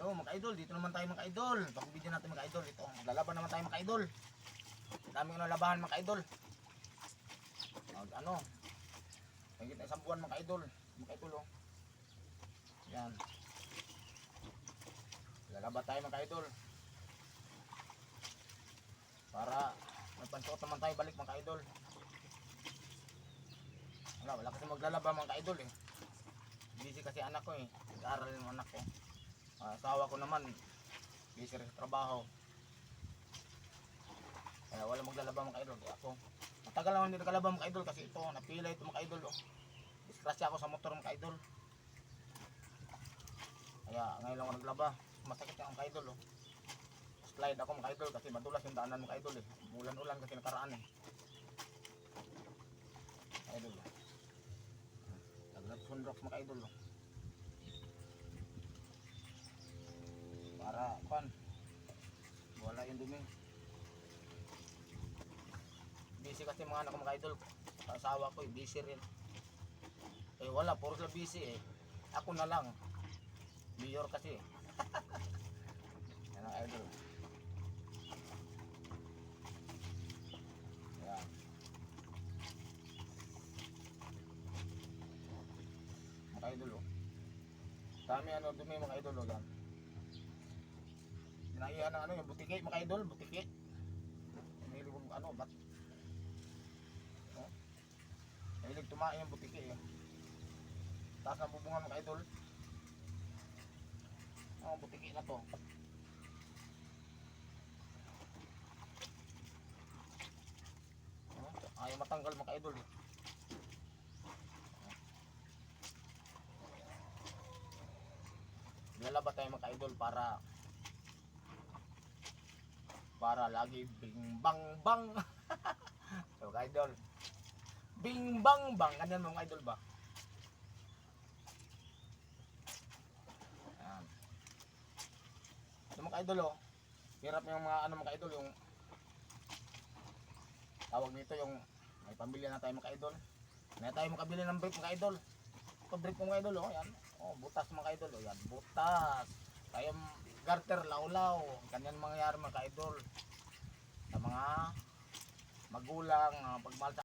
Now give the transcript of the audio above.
Hello mga idol, dito naman tayo mga idol. Pag-video natin mga idol, ito. Lalaban naman tayo mga idol. Daming labahan mga idol. Ano? Higit na isang buwan mga idol. Mga idol oh. Yan. Lalaban tayo mga idol. Para may pansuot naman tayo balik mga idol. Wala kasi maglalaba mga idol eh. Busy kasi anak ko eh. Nag-aaral yung anak ko. Asawa ko naman busy rin sa trabaho. Kaya wala maglalaba mga idol. Kaya ako matagal naman hindi nakalaba mga idol kasi ito napila ito mga idol oh. Disgrasya ako sa motor mga idol. Kaya ngayon lang ako naglaba. Masakit yung mga idol oh. Slide ako mga idol kasi madulas yung daanan mga idol eh. Ulan-ulan kasi nakaraan eh. Idol oh. Naglat sunrock mga idol oh. Para pan wala yung dumi. Busy kasi mga anak ko mga idol. Asawa ko busy rin. Eh wala, puro sila busy eh. Ako na lang. Mayor kasi. Yan ang idol. Yan. Mga idol oh. Dami ano dumi mga idol oh yan. Pinaihan ng ano yung butike mga idol, butike. Mahilig kong ano, bat. Mahilig tumain yung butike eh. Taas ng bubungan mga idol. Ang butike na to. Ayaw matanggal mga idol eh. Lalaba tayo mga idol para lagi bing bang bang. So mga idol, bing bang bang, ganyan mga idol ba? Ayan. So mga idol oh, hirap yung mga ano mga idol, yung tawag nito yung may pamilya na tayo mga idol. May tayo makabili ng brief mga idol. Ito brief mga idol oh, yan. Oh, butas mga idol oh, yan, butas. Tayo garter laulaw, ganyan mangyayari mga idol. Sa mga magulang, pagmahal sa